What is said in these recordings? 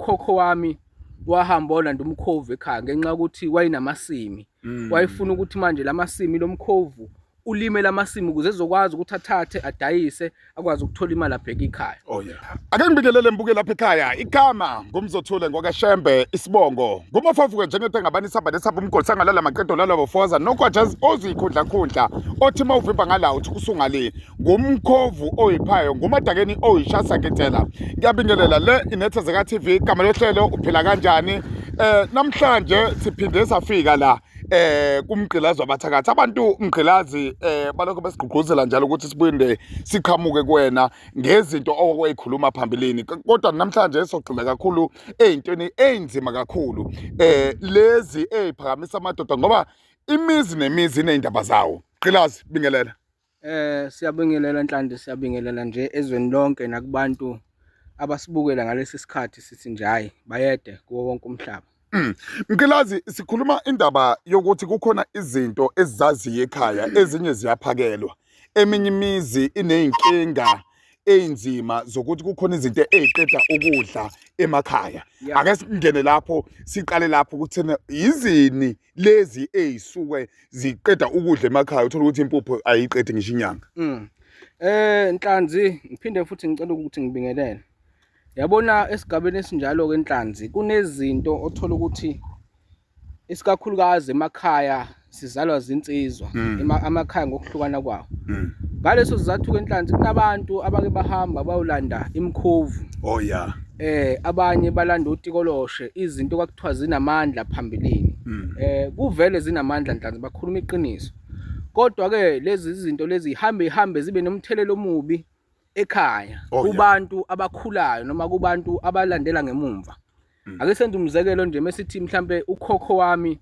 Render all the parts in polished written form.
ukhokho wami wahamba olanda umkhovu ekhaya ngenxa yokuthi wayinamasimi. Wayefuna ukuthi manje lamasimi lomkhovu ulime lamasimi ukuze ezokwazi ukuthi athathe adayise akwazi ukuthola imali abheke ekhaya. Oh yeah. Ake ngibikelele mbuke lapha ekhaya. Igama ngumzothule ngokashembe isibongo. Ngumafavuke njengethe ngabani saba nesapha umgoli sangalala maqedo lala bofoza nokwajazi ozikhundla khundla othi mawuvimba ngala uthi kusungale ngumkhovu oyiphayo ngumadakeni oyishasa ketela. Ngiyabingelela le iNethezeka TV igama lohlelo uphila kanjani? Namhlanje siphinde safika la kumgqilazi wabathakathi abantu mgqilazi baloko besigqugquzela njalo ukuthi sibuyinde siqhamuke kuwena ngezinto owayikhuluma phambilini kodwa namhlanje sogxila kakhulu ezintweni enzima kakhulu lezi eziphakamisa amadoda ngoba imizi nemizi inezindaba zawo. Mgqilazi bingelela. Siyabingelela Nhlanhla, siyabingelela nje ezweni lonke nakubantu abasibukela ngalesi sikhathi sithi nje hayi bayede kuwo wonke umhlaba. Mgqilazi sikhuluma indaba yokuthi kukhona izinto ezizaziye ekhaya ezinye ziyaphakelwa eminye imizi ineyinkinga einzima zokuthi kukhona izinto eziqeda ukudla emakhaya. Ake singene lapho siqale lapho ukuthi izini lezi ezisuke ziqeda ukudla emakhaya uthola ukuthi impupho ayiqedi ngisho inyanga. Nhlanhla ngiphinde futhi ngicela ukuthi ngibingelele. Yabona esigabeni esinjalo ke Nhlanhla kunezinto othola ukuthi isikakhulukazi emakhaya sizalwa zinsizwa amakhaya ngokuhlukana kwawo. Ngaleso sizathu ke Nhlanhla kunabantu abake bahamba bayolanda imkhovu. Oh yeah. Abanye balanda utikoloshe izinto kwakuthiwa zinamandla phambilini. Kuvele zinamandla Nhlanhla bakhuluma iqiniso. Kodwa ke lezi izinto lezi ihambe zibe nomthelelo omubi ekhaya kubantu abakhulayo noma kubantu abalandela ngemumva. Ake senze umzekelo nje mesithi mhlambe ukhokho wami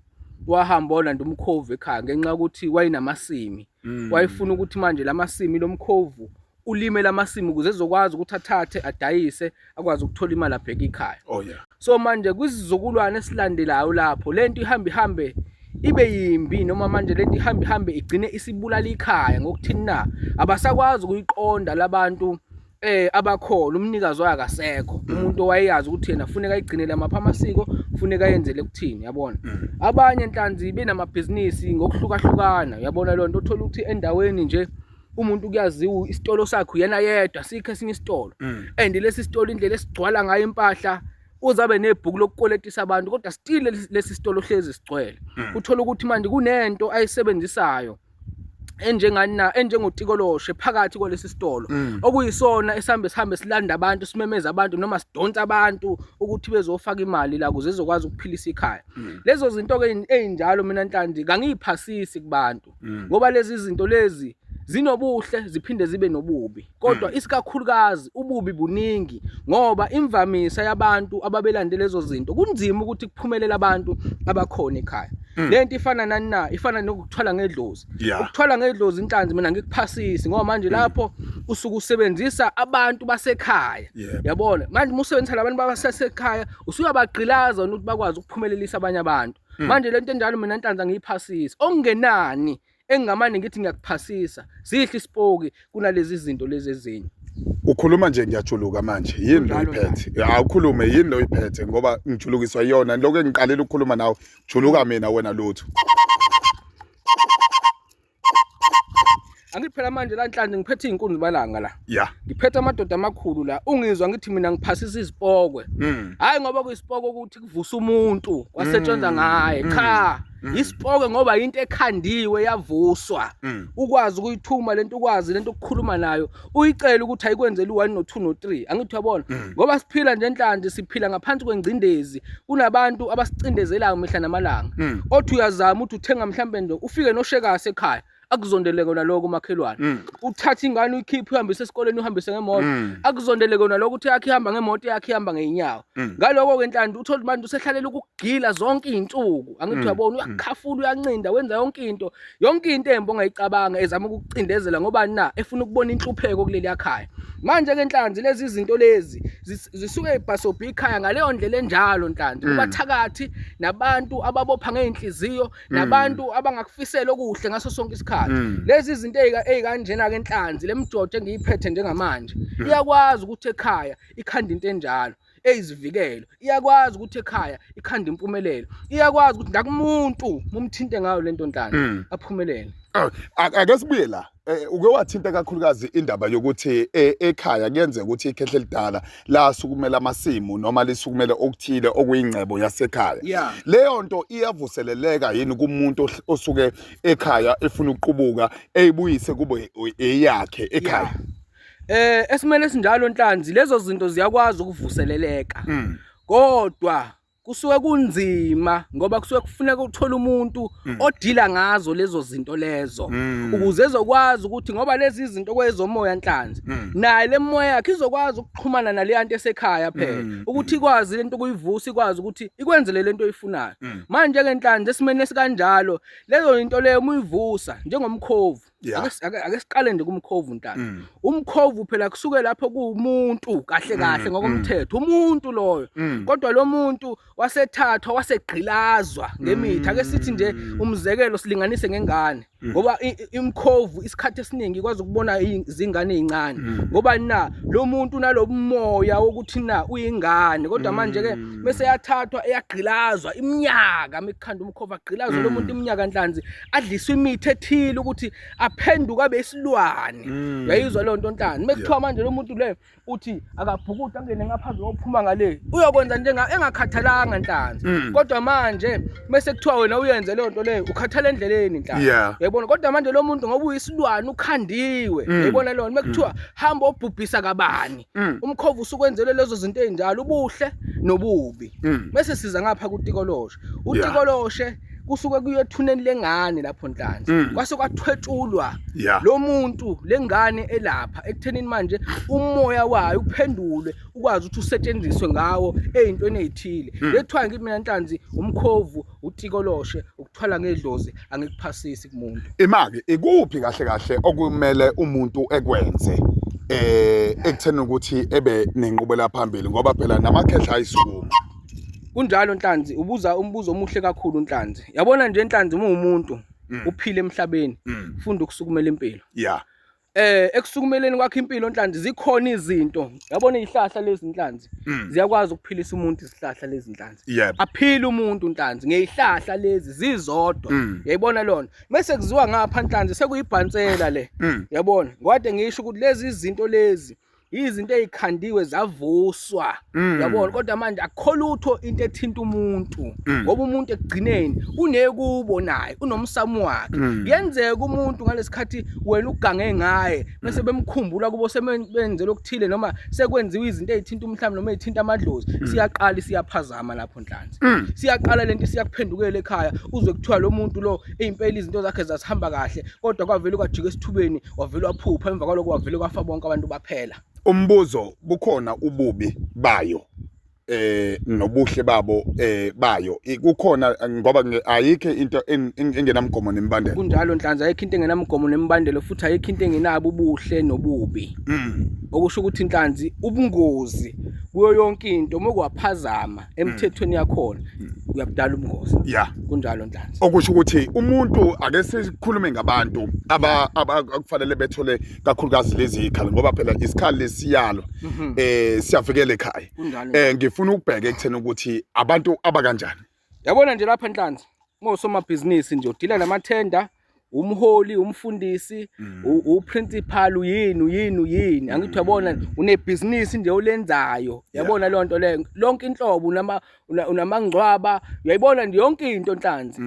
wahamba olanda umkhovu ekhaya ngenxa yokuthi wayinamasimi. Wayefuna ukuthi manje lamasimi lomkhovu ulime lamasimi ukuze ezokwazi ukuthi athathe adayise akwazi ukuthola imali abheke ekhaya. Oh yeah. So manje kwisizukulwane esilandelayo lapho lento ihambe ibe yimbi noma manje lento ihambe igcine isibulala ikhaya ngokuthini na abasakwazi ukuyiqonda labantu abakhona umnikazi wakasekho umuntu owayeyazi ukuthi yena kufuneka ayigcinele amapha amasiko kufuneka ayenzele ukuthini yabona. Abanye Nhlanhla benamabhizinisi ngokuhlukahlukana yabona lonto uthola ukuthi endaweni nje umuntu kuyaziwa isitolo sakhe yena yedwa sikho esinye isitolo and lesi sitolo indlela esigcwala ngayo impahla uzabe nebhuku lokukoletisa abantu kodwa still lesi sitolo hlezi sigcwele. Uthola ukuthi manje kunento ayisebenzisayo enjengotikoloshe phakathi kwalesi sitolo okuyisona sihambe silanda abantu simemeza abantu noma sidonsa abantu ukuthi bezofaka imali la kuze ezokwazi ukuphilisa ikhaya. Lezo zinto ke ezinjalo mina Nhlanhla kangiyiphasisi kubantu ngoba lezi zinto lezi zinobuhle ziphinde zibe nobubi kodwa isikakhulukazi ububi buningi ngoba imvamisa yabantu ababelandela lezo zinto kunzima ukuthi kuphumelela abantu abakhona ekhaya. Lento ifana nani ifana nokuthwala ngedlozi. Ukuthwala ngedlozi Nhlanhla mina ngikuphasisi ngoba manje lapho usuku usebenzisa abantu basekhaya yabona manje musebenzisa labantu basekhaya usuyabagqilaza ukuthi bakwazi ukuphumelelisa abanye abantu. Manje lento enjalo mina Nhlanhla ngiyiphasisi okungenani engamane ngithi ngiyakuphasisa sihle isipoki kunalezi zinto lezi ezinye. Ukhuluma nje ngiyajuluka manje yini lo iphethe awukhulume yini lo iphethe ngoba ngijulukiswa yona lokho engiqalela ukukhuluma nawe juluka mina wena lutho. Angiphela manje la Nhlanhla ngiphethe inkunzi balanga la. Ngiphethe amadoda amakhulu la ungizwa ngithi mina ngiphasisa izipokwe. Hayi ngoba kuyisipoko ukuthi kuvusa umuntu wasetshenzwa ngaye cha. Isipokwe ngoba into ekhandiwe yavuswa ukwazi ukuyithuma lento ukwazi lento ukukhuluma nayo uyicela ukuthi ayikwenzele u1 no2 no3 angithi uyabona ngoba siphila nje Nhlanhla siphila ngaphansi kwengcindezi kunabantu abasicindezelayo mihla namalanga othi uyazama ukuthi uthenga mhlambe nje ufike noshekase ekhaya akuzondele kona lokho makhelwane uthatha ingane uyikhiphe uhambise esikoleni uhambise ngemoto akuzondele kona lokho uthi yakhe ihamba ngemoto yakhe ihamba ngeinyawo ngaloko ke Nhlanhla uthola abantu usehlalela ukugila zonke izinsuku angithi uyabona uyakhafula uyancinda wenza yonke into embi ongayicabanga ezama ukucindezela ngoba na efuna ukubona inhlupheko kuleli yakhaya. Manje ke Nhlanhla lezi izinto lezi zisuke eBhasobhi ikhaya ngaleyo ndlela enjalo Nhlanhla kubathakathi nabantu ababopha ngeinhliziyo nabantu abangakufisela okuhle ngaso sonke isikhathi. Lezi izinto ezikanjena ke Nhlanhla lemjojo engiyiphethe njengamanje iyakwazi ukuthi ekhaya ikhanda into enjalo eyizivikelo, iyakwazi ukuthi ekhaya ikhanda impumelelo, iyakwazi ukuthi nakumuntu mumthinte ngayo lento Nhlanzi aphumelele. Ake sibuye la uke wathinta kakhulukazi indaba yokuthi ekhaya kuyenzeka ukuthi ikhehle lidala la sukumela amasimu noma lisukumele okuthile okuyingcebo yasekhaya. Leyo nto iyavuseleleka yini kumuntu osuke ekhaya efuna ukuqubuka eyibuyise kube eyakhe ekhaya? Esimene sinjalo Nhlanzi lezo zinto ziyakwazi ukuvuseleleka. Kodwa kusuke kunzima ngoba kusuke kufuneka uthola umuntu odila ngazo lezo zinto lezo ukuze ezokwazi ukuthi ngoba lezi izinto kwezomoya Nhlanzi naye lemoya yakhe izokwazi ukuxhumana naleyanto esekhaya phela ukuthi ikwazi lento kuyivusa ikwazi ukuthi ikwenzele lento oyifunayo. Manje ke Nhlanzi esimene esikanjalo lezo into leyo uyivusa njengomkhovu. Ake siqale nje kumkhovu Nhlanzi. Umkhovu phela kusuke lapho kuumuntu kahle kahle ngokomthetho umuntu loyo kodwa lo muntu wasethathwa wasegqilazwa ngemithi. Ake sithi nje umzekelo silinganise ngengane ngoba imkhovu isikhathi esiningi ikwazi ukubona izingane ezincane ngoba na lo muntu nalomoya wokuthi na uyingane kodwa manje ke bese yathathwa eyagqilazwa iminyaka mekukhanda umkhovu agqilazwe lo muntu iminyaka Nhlanzi adliswa imithi ethile ukuthi aphenduka besilwane. Uyayizwa lo nto Nhlanzi mekuthiwa manje lo muntu le uthi akabhukuda angene ngaphansi ophuma ngale uyokwenza njenga engakhathalanga Nhlanzi kodwa manje bese kuthiwa wena uyenze le nto le ukhathala endleleni Nhlanzi. Yayibona kodwa manje lo muntu ngoba uyisilwane ukhandiwe yayibona lo mekuthiwa hamba obhubhisa kabani umkhovu usukwenzelwe lezo zinto ezinjalo ubuhle nobubi. Bese siza ngapha kuTikoloshe uTikoloshe kusuke kuyethuneni lengane lapho Nhlanzi kwase kwathwetshulwa lo muntu lengane elapha ekuthenini manje umoya wayo uphendule ukwazi ukuthi usetshenziswe ngawo ezintweni ezithile. Lethiwa ngithi mina Nhlanzi umkhovu uTikoloshe ukuthwala ngedlozi angikuphasisi kumuntu. Imake ikuphi kahle kahle okumele umuntu ekwenze ekutheni ukuthi ebe nenqubela phambili ngoba phela namakhehla ayisukuma. Kunjalo Nhlanzi ubuza umbuzo omuhle kakhulu Nhlanzi. Yabona nje Nhlanzi umuntu uphile emhlabeni ufunda ukusukumela impilo. Ekusukumeleni kwakhe impilo Nhlanzi zikhona izinto. Yabona izihlahla lezi Nhlanzi ziyakwazi ukuphilisa umuntu izihlahla lezi Nhlanzi. Aphile umuntu Nhlanzi ngezihlahla lezi zizodwa. Yayibona lona. Bese kuziwa ngapha Nhlanzi sekuyibhansela le. Yabona ngwade ngisho ukuthi lezi izinto lezi izinto ezikhandiwe zavuswa yabona kodwa manje akukholutho into ethinta umuntu ngoba umuntu ekugcineni unekubo naye unomsamo wakhe. Yenzeka umuntu ngalesikhathi wena ugange ngaye bese bemkhumbula kubo sebenze lokuthile noma sekwenziwa izinto ezithinta umhlaba noma ezithinta amadlozi siyaqala siyaphazama lapho Nhlanzi. Siyaqala lento siyakuphendukela ekhaya uzwe kuthiwa lo muntu lo impela izinto zakhe zasihamba kahle kodwa kwavela kwajika esithubeni wavela waphupha emva kwaloko wavela kwafa bonke abantu baphela. Umbuzo bukhona ububi bayo nobuhle babo bayo kukhona ngoba ayikho into engenamgomo nemibandela. Kunjalo Nhlanzi ayikho into engenamgomo nemibandela futhi ayikho into engenabo ubuhle nobubi. Okusho ukuthi Nhlanzi ubungozi kuyo yonke into mokwaphazama emthethweni yakhona uyabudala ubungozi. Kunjalo Nhlanzi. Okusho ukuthi umuntu ake sikhulume ngabantu akufanele bethole kakhulukazi lezi ikhali ngoba phela isikhali lesiyalo siyavikela ekhaya. Ngifuna ukubheka ekutheni ukuthi abantu abakanjani. Yabona nje lapha Nhlanzi ngosomabhizinisi nje udila namathenda umholi umfundisi uprincipal uyini angithi yabona unebhizinisi nje olenzayo yabona le nto le lonke inhlobo unamangcwaba uyayibona nje yonke into Nhlanzi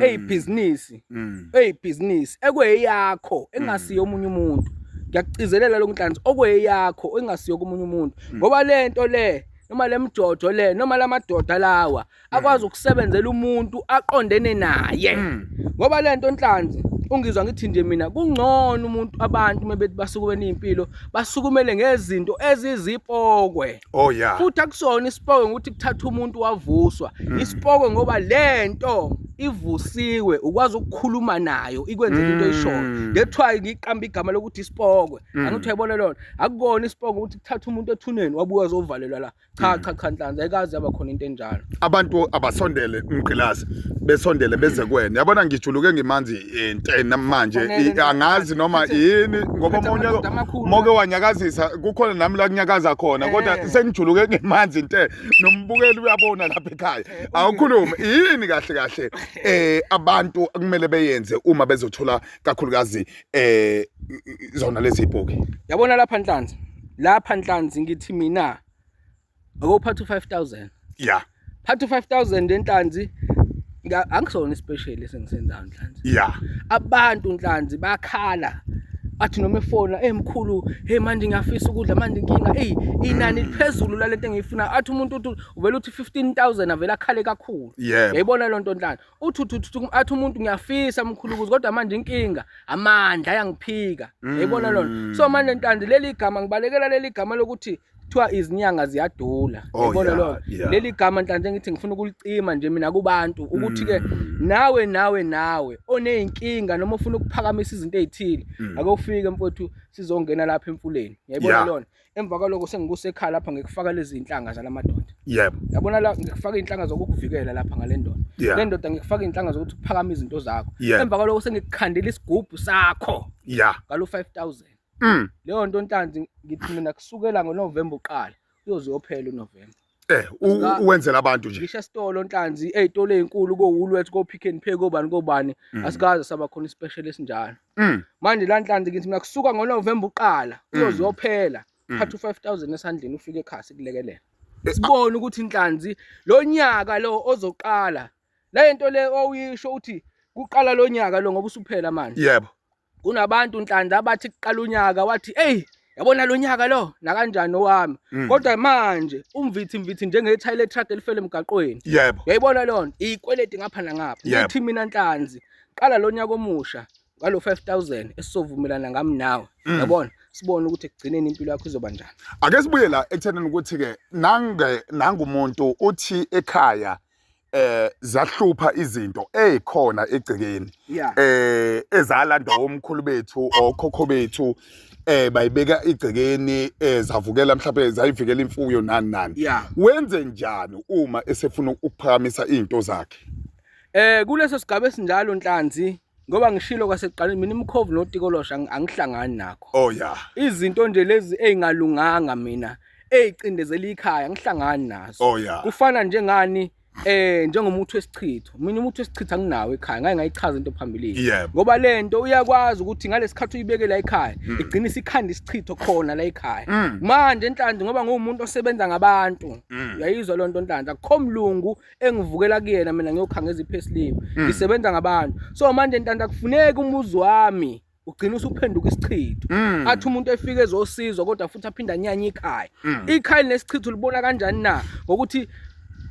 eyibhizinisi ekweyakho engasiyo omunye umuntu. Ngiyakucizelela lo Nhlanzi okweyakho engasiyo komunye umuntu ngoba le nto le noma lemjojo le noma lamadoda lawa akwazi ukusebenzela umuntu aqondene naye ngoba le nto Nhlanzi ungizwa ngithi nje mina kungcono umuntu abantu mebethi basukumele impilo basukumele ngezinto ezizipokwe. Futhi akusona isipokwe ukuthi kuthatha umuntu wavuswa isipokwe ngoba lento ivusiwe ukwazi ukukhuluma nayo ikwenze into eyishoyo ngethwayi ngiqamba igama lokuthi isipokwe angithi uyayibona lona akukona isipokwe ukuthi kuthatha umuntu ethuneni wabuya azovalelwa la cha Nhlanhla ayikazi yaba khona into enjalo abantu abasondele umqilazi besondele beze kwena yabona ngijuluke ngimanzi intena manje angazi noma yini ngoba moke wanyakazisa kukhona nami la kunyakaza khona kodwa sengijuluke ngimanzi inte nombukeli uyabona lapha ekhaya awukhuluma yini kahle abantu kumele beyenze uma bezothola kakhulukazi zona lezi ibhoki yabona lapha Nhlanhla ngithi mina akuphatha 5000 yeah phatha 5000 enhlanzi angisona special esengisenzayo Nhlanhla yeah abantu Nhlanhla bakhala athi noma efona emkhulu manje ngiyafisa ukudla manje inkinga inani liphezulu lalento engiyifuna athi umuntu uthi uvela uthi 15000 avela akhale kakhulu yayibona lonto Nhlanhla uthi athi umuntu ngiyafisa mkhulu ukuze kodwa manje inkinga amandla ayangiphika yayibona lona so manje Nhlanhla leli gama ngibalekela leli gama lokuthi kuthiwa izinyanga ziyadula yabona lo leli gama Nhlanhla ngithi ngifuna ukulicima nje mina kubantu ukuthi ke nawe oneyinkinga noma ufuna ukuphakamisa izinto ezithile ake ufike mfowethu sizongena lapha emfuleni yayibona lona emva kwaloko sengikusekhaya lapha ngikufaka lezi inhlanga zalamadoda yabona la ngikufaka inhlanga zokukuvikela lapha ngale ndoda le ndoda ngikufaka inhlanga zokuthi uphakamisa izinto zakho emva kwaloko sengikukhandela isigubhu sakho ngalo 5000 leyo nto Nhlanhla ngithi mina kusukela ngoNovember uqala uyoziyophela uNovember uwenzela abantu nje ngisho sitolo Nhlanhla ezitolo ezinkulu ko Woolworths ko Pick n Pay kobani asikaze saba khona ispecial esinjalo manje la Nhlanhla ngithi mina kusuka ngoNovember uqala uyoziyophela phatha u5000 esandleni ufike ekhaya sikulekelela sibone ukuthi Nhlanhla lo nyaka lo ozoqala le nto le oyisho uthi kuqala lo nyaka lo ngoba usuphela manje yebo kunabantu Nhlanhla abathi kuqala unyaka wathi yabona lo nyaka lo na kanjani owami kodwa manje umvithi njengethayile truck elifele emgaqweni yayibona lona ikweleti ngapha nangapha ngithi mina Nhlanhla qala lo nyaka omusha ngalo 5000 esizovumelana ngami nawe yabona sibone ukuthi ekugcineni impilo yakho izoba njani ake sibuye la ekuthenini ukuthi ke nangumuntu uthi ekhaya zahlupha izinto ezikhona egcekeni ezalanda omkhulu bethu okhokho bethu bayibeka igcekeni zavukela mhlawumbe zayivikela imfuyo nani wenze njani uma esefuna ukuphakamisa izinto zakhe kuleso sigaba esinjalo Nhlanhla ngoba ngishilo kwasekuqaleni mina imkhovu notikolosha angihlangani nakho izinto nje lezi ezingalunganga mina ezicindezela ikhaya ngihlangani nazo kufana njengani njengomuntu wesichitho mina umuntu wesichitho anginawo ekhaya ngayichaza into phambili ngoba lento uyakwazi ukuthi ngalesikhathi uyibeke la ekhaya igcina isikhanda isichitho khona la ekhaya manje Nhlanhla ngoba ngumuntu osebenza ngabantu uyayizwa lonto Nhlanhla akukho mlungu engivukela kuyena mina ngiyokhangeza iPayslip ngisebenza ngabantu so manje Nhlanhla kufuneka umuzi wami ugcina usuphenduka isichitho athi umuntu efike ezosizwa kodwa futhi aphinda nyanya ikhaya nesichitho libona kanjani na ngokuthi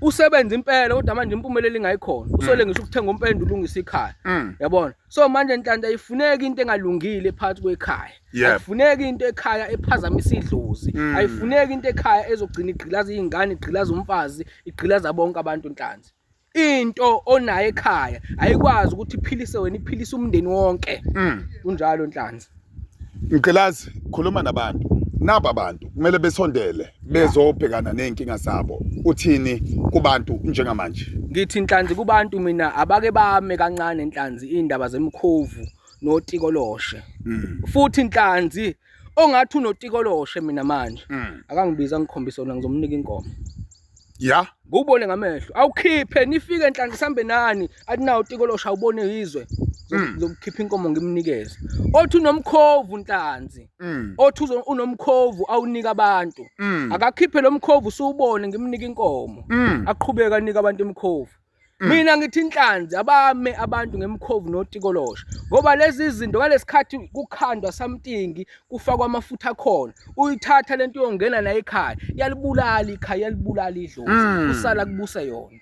usebenza impela kodwa manje impumelelo ingayikhona usole ngisho ukuthenga umpende ulungisa ikhaya yabona so manje Nhlanhla ifuneka into engalungile phakathi kwekhaya ayifuneka into ekhaya ephazamisa idlozi ayifuneka into ekhaya ezogcina igqilaza izingane igqilaza umfazi igqilaza bonke abantu Nhlanhla into onayo ekhaya ayikwazi ukuthi iphilise wena iphilise umndeni wonke kunjalo Nhlanhla Mqilazi khuluma nabantu naba abantu kumele besondele bezobhekana nenkinga zabo uthini kubantu njengamanje ngithi Nhlanhla kubantu mina abake bame kancane Nhlanhla indaba zemkhovu notikoloshe futhi Nhlanhla ongathi unotikoloshe mina manje akangibiza ngikhombisa wona ngizomnika inkomo ngubone ngamehlo awukhiphe nifike Nhlanhla sambe nani athi nawo tikolosha ubone yizwe zokukhipha inkomo ngimnikeze othi unomkhovu Nhlanhla othi unomkhovu awunika abantu akakhiphe lo mkhovu usubone ngimnika inkomo aqhubeka anika abantu imkhovu mina ngithi Nhlanhla abame abantu ngemkhovu notikolosha ngoba lezi izinto ngalesikhathi kukhandwa something kufakwa amafutha khona uyithatha lento yongena la ekhaya yalibulala ikhaya yalibulala idlozi usala kubusa yona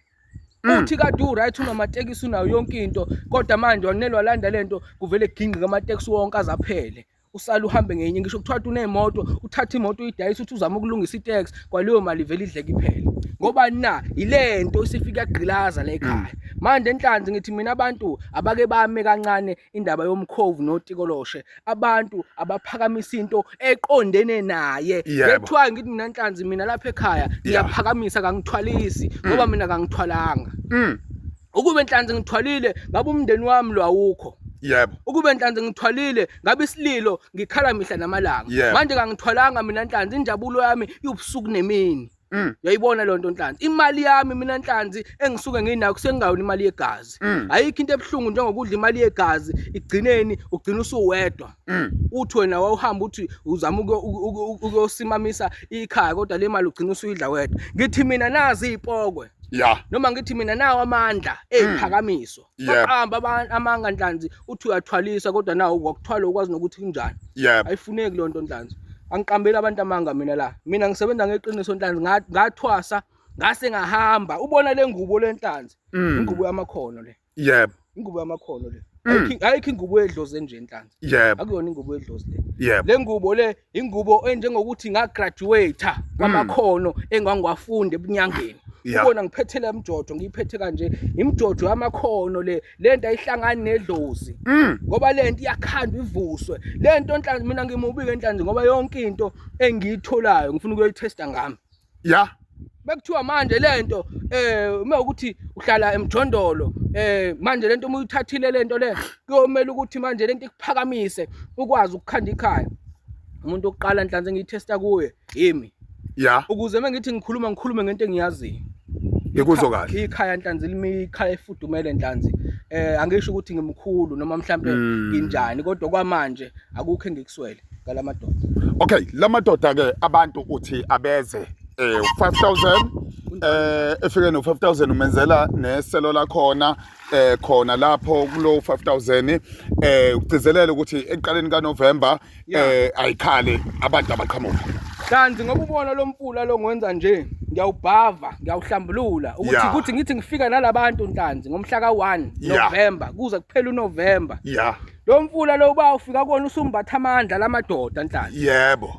uthi kade uright unamatekisi unayo yonke into kodwa manje wanelwa landa lento kuvele ginqi ngamatekisi wonke azaphele usala uhambe ngenye ngisho kuthiwa unemoto uthatha imoto uyidayisa uthi uzama ukulungisa itax kwaleyo mali vele idleke iphela ngoba na ilento isifika yagqilaza la ekhaya manje enhlanzi ngithi mina abantu abake bame kancane indaba yomkhovu notikoloshe abantu abaphakamisa into eqondene naye ekuthiwa ngithi mina enhlanzi mina lapha ekhaya ngiyaphakamisa kangithwalisi ngoba mina kangithwalanga ukube enhlanzi ngithwalile ngabe umndeni wami lo awukho yebo ukube enhlanzi ngithwalile ngabe isililo ngikhala mihla namalanga manje kangithwalanga mina enhlanzi injabulo yami ibusuku nemini uyayibona lo nto enhlanzi imali yami mina enhlanzi engisuke nginayo kusengawona imali yegazi ayikho into ebhlungu njengokudla imali yegazi igcineni ugcina usuwedwa uthi wena wawuhamba uthi uzama ukuyosimamisa ikhaya kodwa le mali ugcina usuyidla wedwa ngithi mina nazi izipokwe noma ngithi mina nawo amandla eziphakamiso baqamba amanga enhlanzi uthi uyathwalisa kodwa nawo ukuthwala ukwazi nokuthi kunjani ayifuneki lo nto enhlanzi angiqambela abantu amanga mina ngisebenza ngeqiniso enhlanzi ngathwasa ngase ngahamba ubona le ngubo lenhlanzi ingubo yamakhono le ingubo yamakhono le ayikho ingubo edloze nje enhlanzi akuyona ingubo edloze le le ngubo le ingubo enjengokuthi ngagraduate kwamakhono engangiwafunda ebunyangeni ubona ngiphethela imjojo ngiyiphethe kanje imjojo yamakhono lento ayihlangani nedlozi ngoba lento iyakhanda ivuswe lento enhlanzi mina ngimubike enhlanzi ngoba yonke into engiyitholayo ngifuna ukuyitesta ngami bekuthiwa manje lento uma ukuthi uhlala emjondolo manje lento uma uyithathile lento le kuyomela ukuthi manje lento ikuphakamise ukwazi ukukhanda ikhaya umuntu oqala enhlanzi engiyithesta kuye yimi ukuze mengithi ngikhulume ngento engiyaziyo ngikuzwa kahle ikhaya enhlanzi limikhaya efudumele enhlanzi angisho ukuthi ngimkhulu noma mhlambe nginjani kodwa kwamanje akukho engikuswele ngalamadoda okay lamadoda ke abantu uthi abeze 5000 efike no 5000 umenzela neselo la khona lapho kulo 5000 ugcizelela ukuthi eqaleni kaNovember ayikhale abantu abaqhamuka kanti ngoba ubona lo mfula lo ngwenza nje ngiyawubhava ngiyawuhlambulula ukuthi ngithi ngifika nalabantu enhlanzi ngomhla ka1 November kuze kuphela uNovember lo mfula lo ba ufika kona usumbatha amandla lamadoda enhlanzi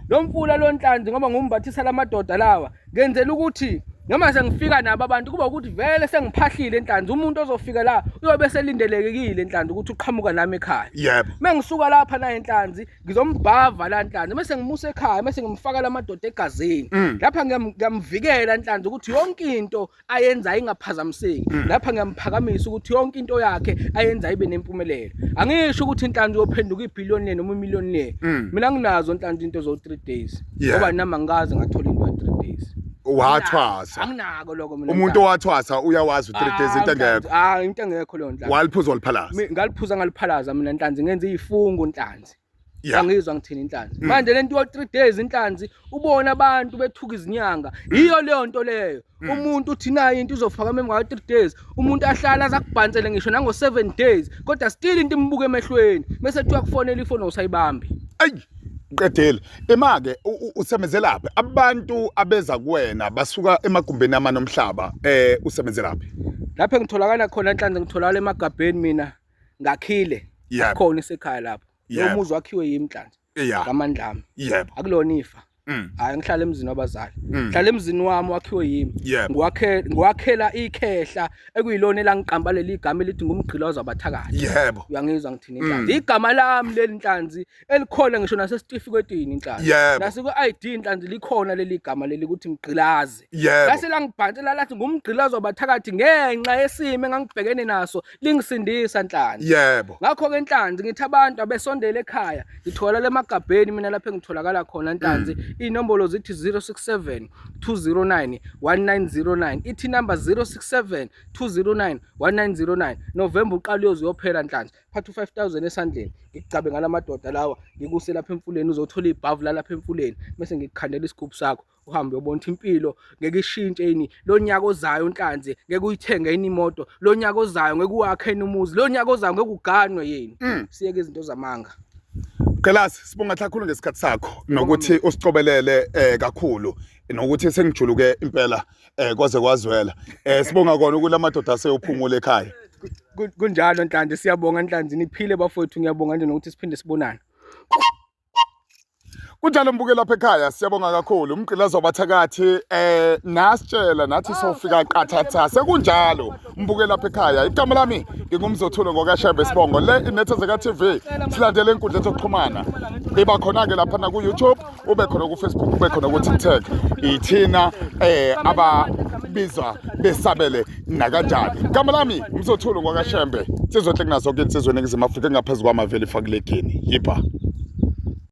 lo mfula lo enhlanzi ngoba ngumbathisa lamadoda lawa ngenzela ukuthi noma sengifika nabo abantu kuba ukuthi vele sengiphahlile enhlanzi umuntu ozofika la uyobe selindelekile enhlanzi ukuthi uqhamuka nami ekhaya mengisuka lapha na enhlanzi ngizombhava la enhlanzi bese ngimusa ekhaya bese ngimfaka lamadoda egazini lapha ngiyamvikela enhlanzi ukuthi yonke into ayenza ingaphazamiseki lapha ngiyamphakamisa ukuthi yonke into yakhe ayenza ibe nempumelelo angisho ukuthi enhlanzi uyophenduka ibhillion noma imillion mina nginazo enhlanzi into zo 3 days ngoba nami ngikaze ngathola into ya 3 days wathwasa anginako lokho mina umuntu owathwasa uyawazi 3 days into engekho into engekho leyo nhlanzi waliphuza waliphalaza ngaliphuza ngaliphalaza mina nhlanzi ngenza izifungo nhlanzi angizwa ngithini inhlanzi manje lento yo 3 days inhlanzi ubona abantu bethuka izinyanga iyo leyo nto leyo umuntu uthi nayo into izofaka emva kwa 3 days umuntu ahlala azakubhansele ngisho nango 7 days kodwa still into imbuke emehlweni bese thiwa kufonela ifoni usayibambi qedela emake usemenzela laphi abantu abeza kuwena basuka emagumbeni amanomhlaba usemenzelaphi lapho ngitholakala khona enhlanzi ngitholakala emagabheni mina ngakhile khona isekhaya lapho lo muzi wakhiwe yimi enhlanzi ngamandlami akulona ifa hayi ngihlala emzini wabazali ngihlala emzini wami wakhiwe yimi ngwakhela ikhehla ekuyilona elangiqamba leli igama elithi ngumgqilaza wabathakathi uyangizwa ngithini inhlanzi igama lami leli inhlanzi elikhona ngisho nasesitifiketini inhlanzi nasiku ID inhlanzi likhona leli igama leli ukuthi mgqilazi lase langibhansela lathi ngumgqilaza wabathakathi ngenxa yesimo engangibhekene naso lingisindisa inhlanzi ngakho ke inhlanzi ngithi abantu abesondela ekhaya ngithola le magabheni mina lapho engitholakala khona inhlanzi inombolo zithi 067 209 1909 ithi number 067 209 1909 November uqala uyophela inhlanzi phatha u5000 esandleni ngikucabe ngalamadoda lawa ngikuse lapha emfuleni uzothola ibhavu lapha emfuleni bese ngikukhandela isigubhu sakho uhambe uyobona impilo ngeke ishintshe ini lo nyaka ozayo inhlanzi ngeke uyithenge ini imoto lo nyaka ozayo ngeke uwakhe umuzi lo nyaka ozayo ngeke uganwe yini siyeke izinto zamanga Kelasi sibonga kakhulu ngesikhathi sakho nokuthi usicobelele kakhulu nokuthi sengijuluke impela kwaze kwazwela sibonga kona ukuthi lamadoda aseyophumula ekhaya kunjalo inhlanzi siyabonga inhlanzi niphile bafowethu ngiyabonga nje nokuthi siphinde sibonane Kunjalo mbuke lapha ekhaya siyabonga kakhulu umgqilazo wabathakathi nasitshela nathi sofika qathatha sekunjalo mbuke lapha ekhaya igama lami ngingumzothulo ngokaShembe Sibongo le iNethezeka TV silandele inkundla zokuxhumana iba khona ke lapha na ku YouTube ube khona ku Facebook ube khona ku TikTok ithina ababizwa besabele nakanjani igama lami umzothulo ngokaShembe sizohle kunazo ke insizwe eNingizimu Afrika engaphezulu kwamaveli fakulekeni yipa